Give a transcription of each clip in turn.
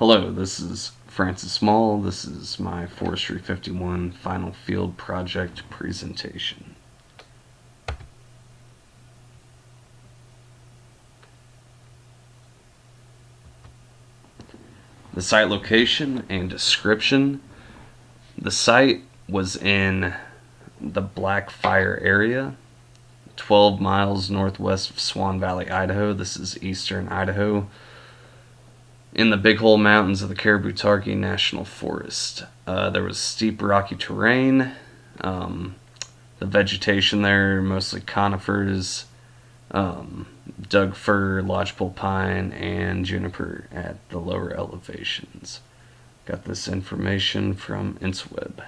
Hello, this is Francis Moll. This is my Forestry 51 final field project presentation. The site location and description. The site was in the Black Fire area, 12 miles northwest of Swan Valley, Idaho. This is eastern Idaho, in the Big Hole Mountains of the Caribou-Targhee National Forest. There was steep rocky terrain. The vegetation there, mostly conifers, Doug fir, lodgepole pine, and juniper at the lower elevations. Got this information from InstaWeb.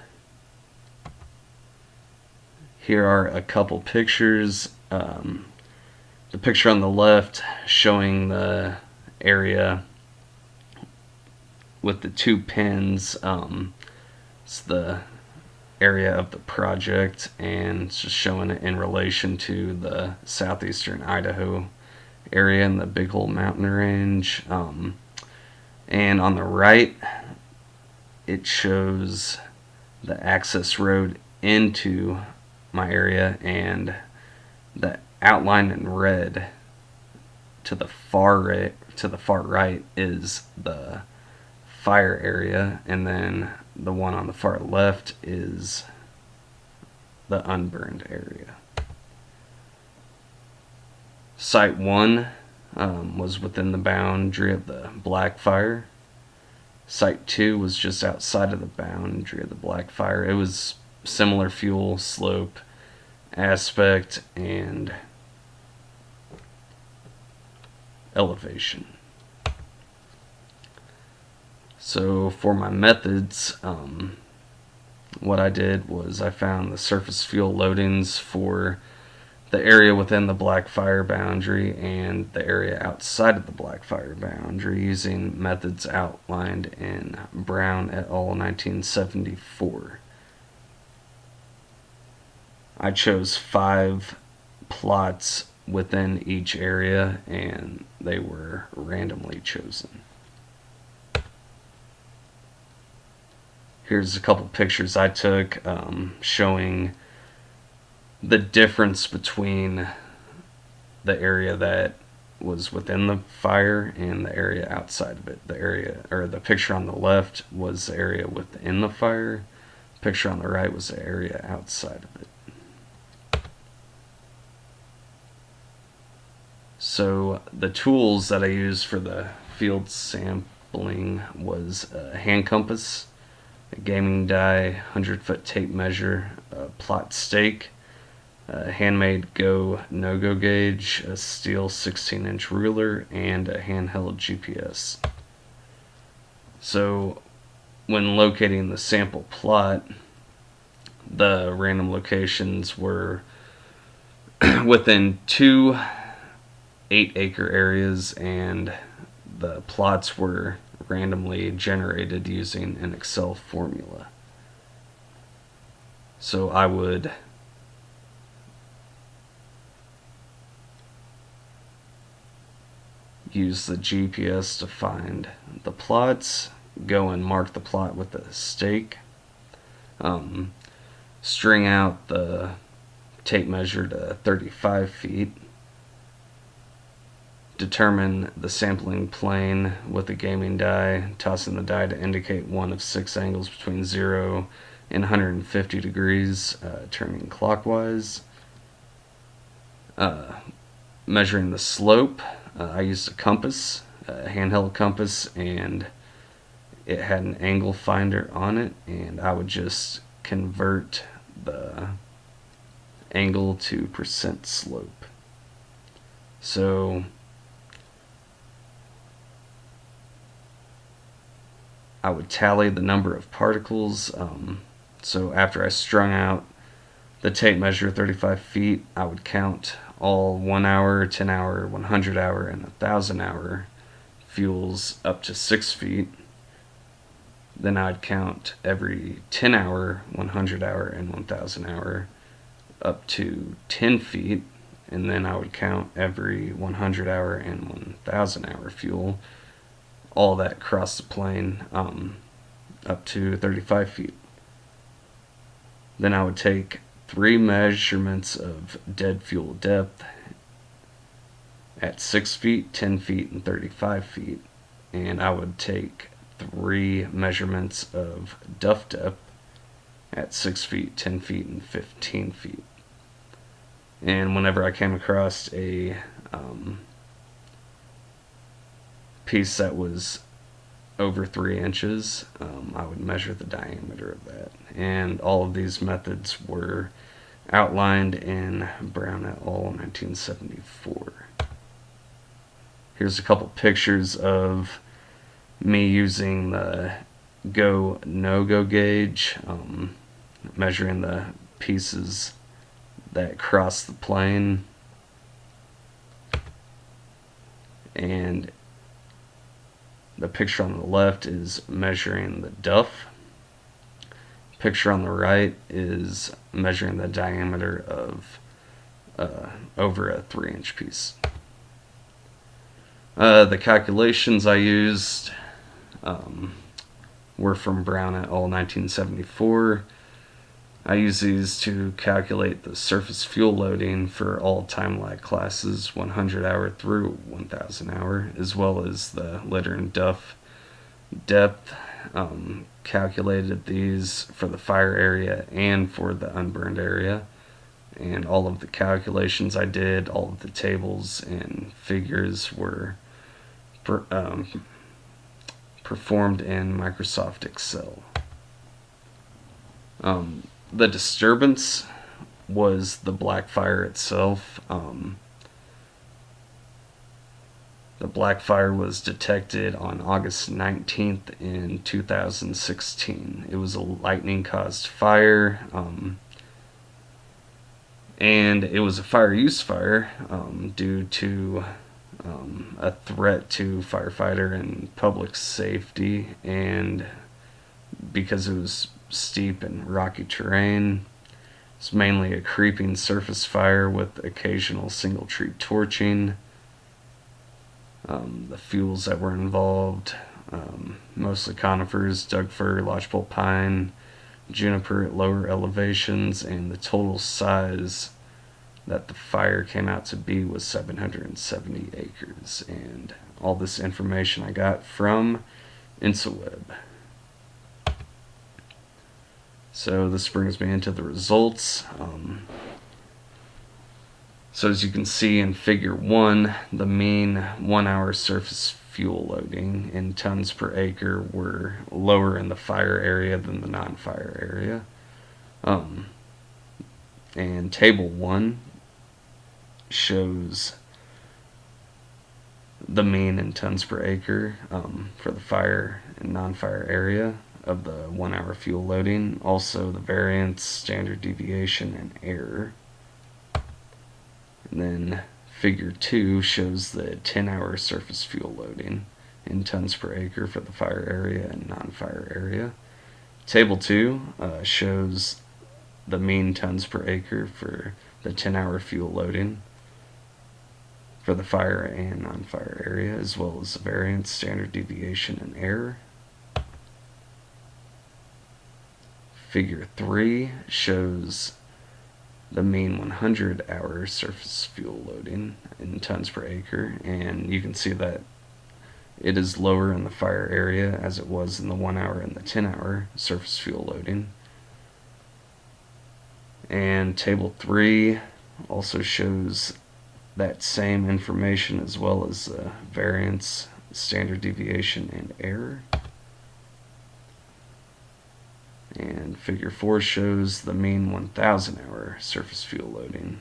Here are a couple pictures. The picture on the left showing the area with the two pins. It's the area of the project, and it's just showing it in relation to the southeastern Idaho area and the Big Hole Mountain Range. And on the right, it shows the access road into my area, and the outline in red to the far right is the fire area, and then the one on the far left is the unburned area. Site 1 was within the boundary of the Black Fire. Site 2 was just outside of the boundary of the Black Fire. It was similar fuel, slope, aspect, and elevation. So for my methods, what I did was I found the surface fuel loadings for the area within the Black Fire boundary and the area outside of the Black Fire boundary using methods outlined in Brown et al. 1974. I chose 5 plots within each area, and they were randomly chosen. Here's a couple pictures I took showing the difference between the area that was within the fire and the area outside of it. The picture on the left was the area within the fire. The picture on the right was the area outside of it. So the tools that I used for the field sampling was a hand compass, a gaming die, 100-foot tape measure, a plot stake, a handmade go/no-go gauge, a steel 16-inch ruler, and a handheld GPS. So when locating the sample plot, the random locations were within 2 8-acre areas, and the plots were randomly generated using an Excel formula. So I would use the GPS to find the plots, go and mark the plot with a stake, string out the tape measure to 35 feet, determine the sampling plane with a gaming die, tossing the die to indicate one of 6 angles between 0 and 150 degrees, turning clockwise. Measuring the slope, I used a compass, a handheld compass, and it had an angle finder on it, and I would just convert the angle to percent slope. So I would tally the number of particles. So after I strung out the tape measure 35 feet, I would count all 1 hour, 10 hour, 100 hour, and 1,000 hour fuels up to 6 feet. Then I'd count every 10 hour, 100 hour, and 1,000 hour up to 10 feet. And then I would count every 100 hour and 1,000 hour fuel all that across the plane up to 35 feet. Then I would take 3 measurements of dead fuel depth at 6 feet, 10 feet, and 35 feet. And I would take 3 measurements of duff depth at 6 feet, 10 feet, and 15 feet. And whenever I came across a piece that was over 3 inches, I would measure the diameter of that. And all of these methods were outlined in Brown et al. 1974. Here's a couple pictures of me using the go no-go gauge, measuring the pieces that cross the plane, and the picture on the left is measuring the duff. Picture on the right is measuring the diameter of over a 3-inch piece. The calculations I used were from Brown et al. 1974. I use these to calculate the surface fuel loading for all time lag classes 100 hour through 1000 hour, as well as the liter and duff depth. Calculated these for the fire area and for the unburned area. And all of the calculations I did, all of the tables and figures were performed in Microsoft Excel. The disturbance was the black fire itself. The black fire was detected on August 19th in 2016. It was a lightning-caused fire, and it was a fire use fire due to a threat to firefighter and public safety, and because it was steep and rocky terrain. It's mainly a creeping surface fire with occasional single tree torching. The fuels that were involved, mostly conifers, Doug fir, lodgepole pine, juniper at lower elevations, and the total size that the fire came out to be was 770 acres. And all this information I got from InsaWeb. So this brings me into the results. So as you can see in figure 1, the mean 1 hour surface fuel loading in tons per acre were lower in the fire area than the non-fire area. And table 1 shows the mean in tons per acre for the fire and non-fire area of the 1 hour fuel loading. Also the variance, standard deviation, and error. And then figure 2 shows the 10-hour surface fuel loading in tons per acre for the fire area and non-fire area. Table 2 shows the mean tons per acre for the 10-hour fuel loading for the fire and non-fire area, as well as the variance, standard deviation, and error. Figure 3 shows the mean 100-hour surface fuel loading in tons per acre, and you can see that it is lower in the fire area as it was in the 1 hour and the 10-hour surface fuel loading. And table 3 also shows that same information, as well as variance, standard deviation, and error. And figure 4 shows the mean 1,000-hour surface fuel loading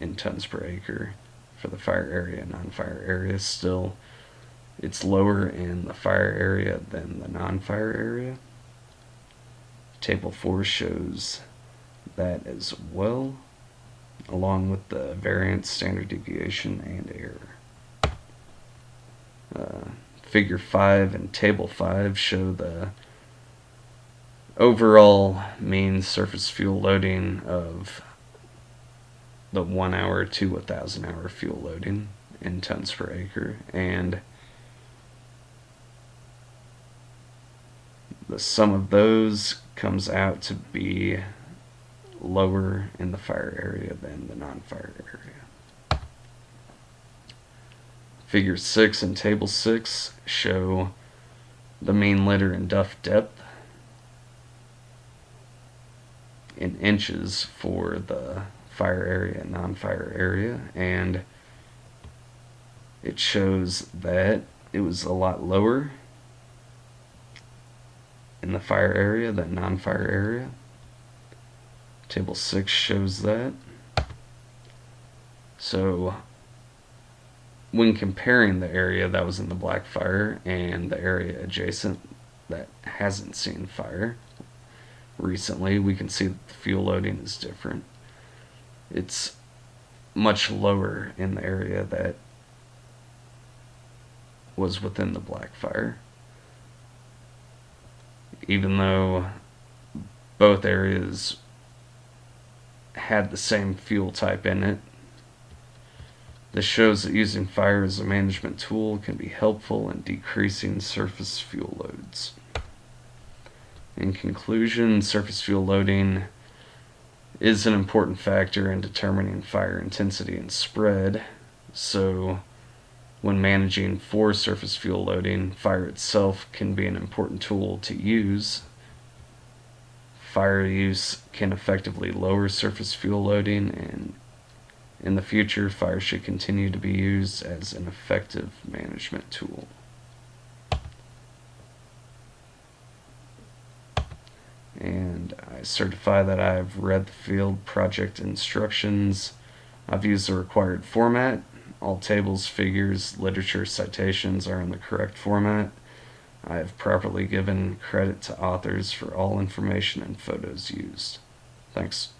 in tons per acre for the fire area and non-fire area. Still, it's lower in the fire area than the non-fire area. Table 4 shows that as well, along with the variance, standard deviation, and error. Figure 5 and table 5 show the overall mean surface fuel loading of the 1 hour to 1,000-hour fuel loading in tons per acre, and the sum of those comes out to be lower in the fire area than the non-fire area. Figure 6 and Table 6 show the main litter and duff depth in inches for the fire area and non-fire area, and it shows that it was a lot lower in the fire area than non-fire area. Table 6 shows that. So when comparing the area that was in the black fire and the area adjacent that hasn't seen fire recently, we can see that the fuel loading is different. It's much lower in the area that was within the black fire. Even though both areas had the same fuel type in it, this shows that using fire as a management tool can be helpful in decreasing surface fuel loads. In conclusion, surface fuel loading is an important factor in determining fire intensity and spread, so when managing for surface fuel loading, fire itself can be an important tool to use. Fire use can effectively lower surface fuel loading, and in the future, fire should continue to be used as an effective management tool. And I certify that I've read the field project instructions. I've used the required format. All tables, figures, literature, citations are in the correct format. I have properly given credit to authors for all information and photos used. Thanks.